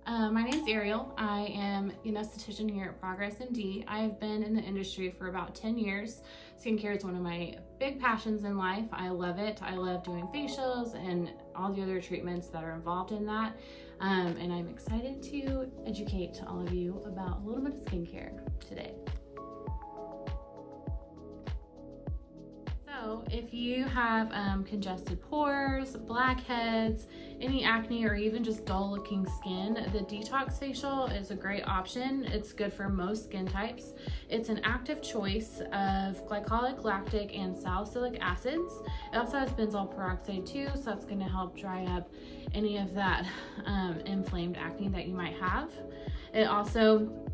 My name's Ariel. I am an esthetician here at Progress MD. I have been in the industry for about 10 years. Skincare is one of my big passions in life. I love it. I love doing facials and all the other treatments that are involved in that. And I'm excited to educate all of you about a little bit of skincare today. So if you have congested pores, blackheads, any acne, or even just dull looking skin, the detox facial is a great option. It's good for most skin types. It's an active choice of glycolic, lactic, and salicylic acids. It also has benzoyl peroxide too, so that's going to help dry up any of that inflamed acne that you might have. It also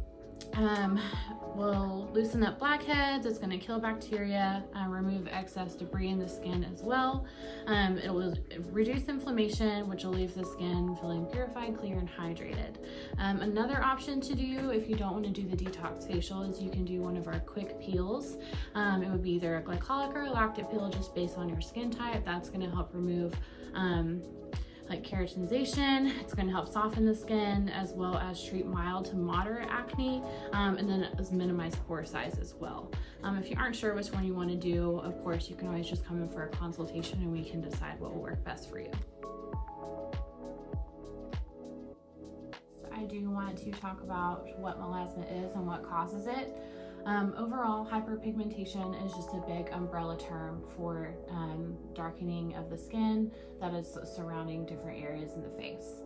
will loosen up blackheads. It's going to kill bacteria, remove excess debris in the skin as well. It will reduce inflammation, which will leave the skin feeling purified, clear, and hydrated. Another option to do if you don't want to do the detox facial is you can do one of our quick peels. It would be either a glycolic or a lactic peel just based on your skin type. That's going to help remove like keratinization. It's going to help soften the skin as well as treat mild to moderate acne, and then minimize pore size as well. If you aren't sure which one you want to do, of course you can always just come in for a consultation and we can decide what will work best for you. So I do want to talk about what melasma is and what causes it. Overall, hyperpigmentation is just a big umbrella term for darkening of the skin that is surrounding different areas in the face.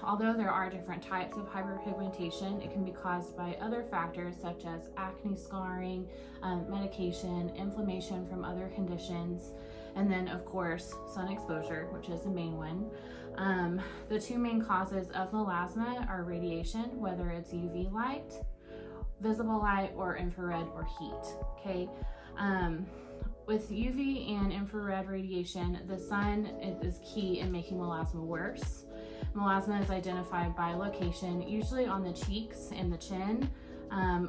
Although there are different types of hyperpigmentation, it can be caused by other factors such as acne scarring, medication, inflammation from other conditions, and then of course sun exposure, which is the main one. The two main causes of melasma are radiation, whether it's UV light, visible light, or infrared or heat. Okay, with UV and infrared radiation, the sun is key in making melasma worse. Melasma is identified by location, usually on the cheeks and the chin,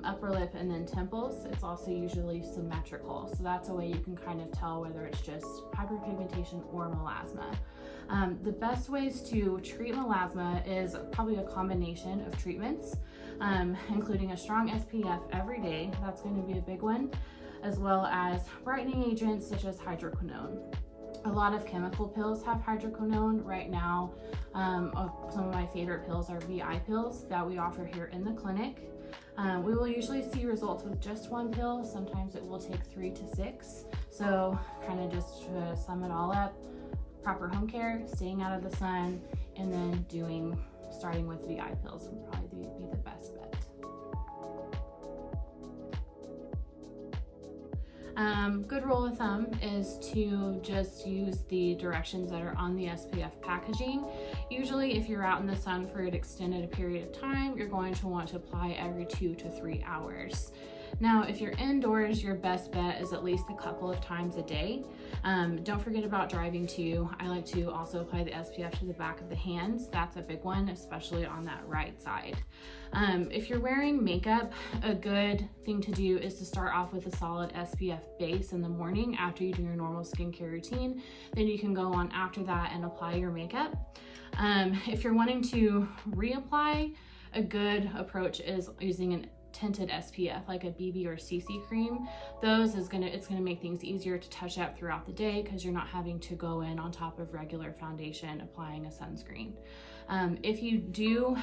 upper lip, and then temples. It's also usually symmetrical, so that's a way you can kind of tell whether it's just hyperpigmentation or melasma. The best ways to treat melasma is probably a combination of treatments, including a strong SPF every day. That's going to be a big one, as well as brightening agents such as hydroquinone. A lot of chemical pills have hydroquinone. Right now, some of my favorite pills are VI pills that we offer here in the clinic. We will usually see results with just one pill. Sometimes it will take 3 to 6. So kind of just to sum it all up, proper home care, staying out of the sun, and then starting with VI pills would probably be the best bet. Good rule of thumb is to just use the directions that are on the SPF packaging. Usually if you're out in the sun for an extended period of time, you're going to want to apply every 2 to 3 hours. Now, if you're indoors, your best bet is at least a couple of times a day. Don't forget about driving too. I like to also apply the SPF to the back of the hands. That's a big one, especially on that right side. If you're wearing makeup, a good thing to do is to start off with a solid SPF base in the morning after you do your normal skincare routine. Then you can go on after that and apply your makeup. If you're wanting to reapply, a good approach is using an tinted SPF like a BB or CC cream. It's gonna make things easier to touch up throughout the day because you're not having to go in on top of regular foundation applying a sunscreen. If you do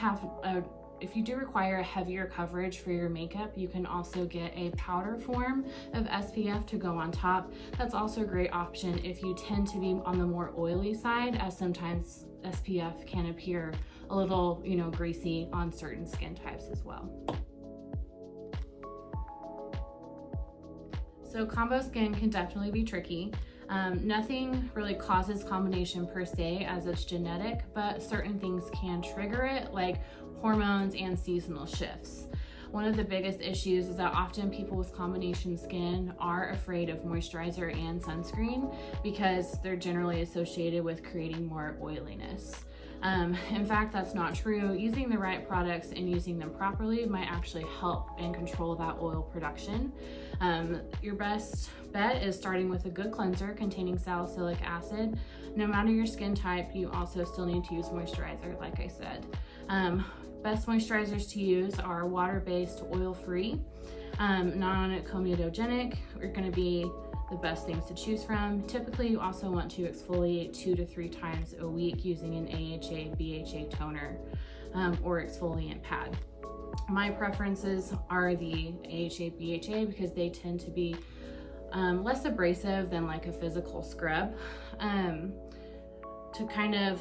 require a heavier coverage for your makeup, you can also get a powder form of SPF to go on top. That's also a great option if you tend to be on the more oily side, as sometimes SPF can appear a little, greasy on certain skin types as well. So combo skin can definitely be tricky. Nothing really causes combination per se as it's genetic, but certain things can trigger it, like hormones and seasonal shifts. One of the biggest issues is that often people with combination skin are afraid of moisturizer and sunscreen because they're generally associated with creating more oiliness. In fact, that's not true. Using the right products and using them properly might actually help and control that oil production. Your best bet is starting with a good cleanser containing salicylic acid. No matter your skin type, you also still need to use moisturizer, like I said. Best moisturizers to use are water-based, oil-free, non-comedogenic are going to be the best things to choose from. Typically, you also want to exfoliate 2 to 3 times a week using an AHA, BHA toner or exfoliant pad. My preferences are the AHA, BHA because they tend to be less abrasive than like a physical scrub. To kind of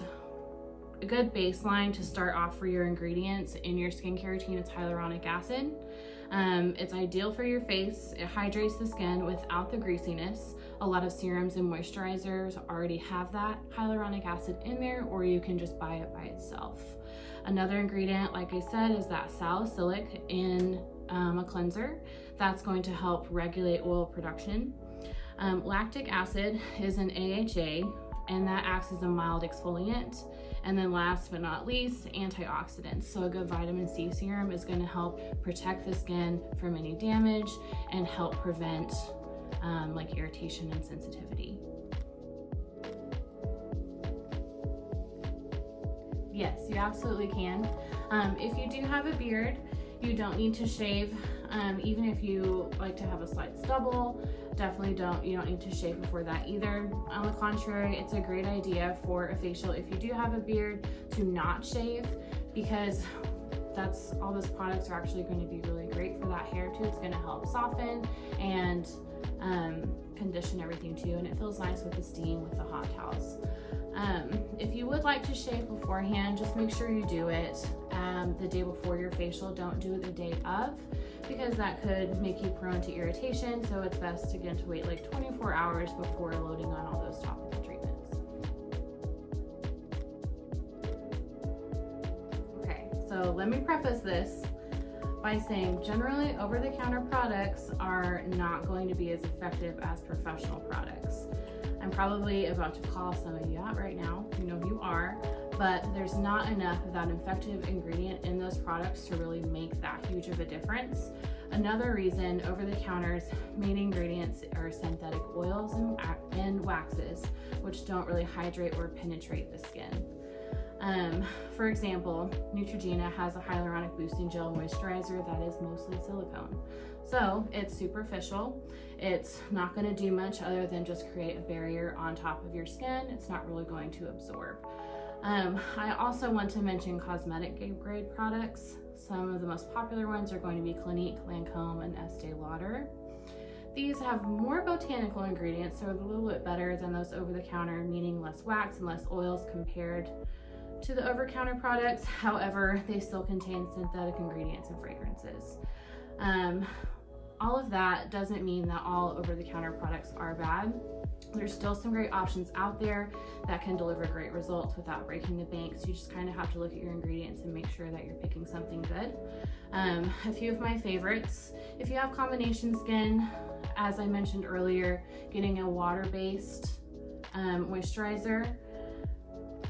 a good baseline to start off for your ingredients in your skincare routine is hyaluronic acid. It's ideal for your face. It hydrates the skin without the greasiness. A lot of serums and moisturizers already have that hyaluronic acid in there, or you can just buy it by itself. Another ingredient, like I said, is that salicylic in a cleanser. That's going to help regulate oil production. Lactic acid is an AHA, and that acts as a mild exfoliant. And then last but not least, antioxidants. So a good vitamin C serum is going to help protect the skin from any damage and help prevent like irritation and sensitivity. Yes, you absolutely can. If you do have a beard, you don't need to shave. Even if you like to have a slight stubble, definitely you don't need to shave before that either. On the contrary, it's a great idea for a facial if you do have a beard to not shave, because all those products are actually going to be really great for that hair too. It's going to help soften and condition everything too, and it feels nice with the steam with the hot towels. If you would like to shave beforehand, just make sure you do it the day before your facial. Don't do it the day of, because that could make you prone to irritation. So it's best again to wait like 24 hours before loading on all those topical treatments. Okay, so let me preface this by saying generally over-the-counter products are not going to be as effective as professional products. I'm probably about to call some of you out right now. You know you are, but there's not enough of that effective ingredient in those products to really make that huge of a difference. Another reason over-the-counter's main ingredients are synthetic oils and waxes, which don't really hydrate or penetrate the skin. For example, Neutrogena has a hyaluronic boosting gel moisturizer that is mostly silicone. So it's superficial. It's not going to do much other than just create a barrier on top of your skin. It's not really going to absorb. I also want to mention cosmetic grade products. Some of the most popular ones are going to be Clinique, Lancome, and Estee Lauder. These have more botanical ingredients, so they're a little bit better than those over-the-counter, meaning less wax and less oils compared to the over-counter products. However, they still contain synthetic ingredients and fragrances. All of that doesn't mean that all over-the-counter products are bad. There's still some great options out there that can deliver great results without breaking the bank. So you just kind of have to look at your ingredients and make sure that you're picking something good. A few of my favorites, if you have combination skin, as I mentioned earlier, getting a water-based moisturizer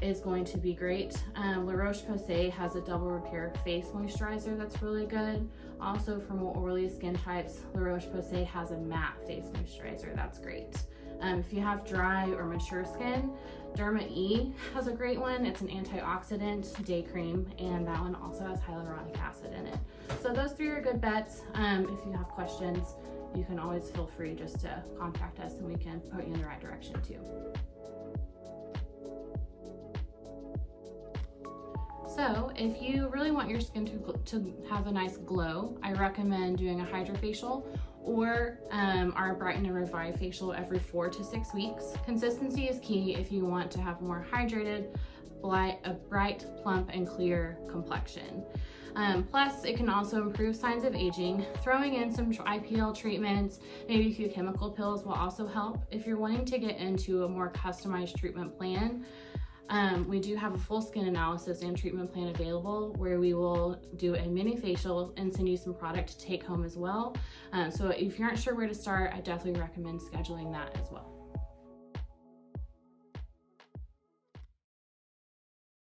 is going to be great. La Roche-Posay has a double repair face moisturizer that's really good. Also for more oily skin types, La Roche-Posay has a matte face moisturizer that's great. If you have dry or mature skin, Derma E has a great one. It's an antioxidant day cream, and that one also has hyaluronic acid in it. So those 3 are good bets. If you have questions, you can always feel free just to contact us and we can put you in the right direction too. So if you really want your skin to have a nice glow, I recommend doing a hydrofacial or our Brighten and Revive facial every 4 to 6 weeks. Consistency is key if you want to have more hydrated, a bright, plump, and clear complexion. Plus, it can also improve signs of aging. Throwing in some IPL treatments, maybe a few chemical pills will also help. If you're wanting to get into a more customized treatment plan, we do have a full skin analysis and treatment plan available where we will do a mini facial and send you some product to take home as well. So if you aren't sure where to start, I definitely recommend scheduling that as well.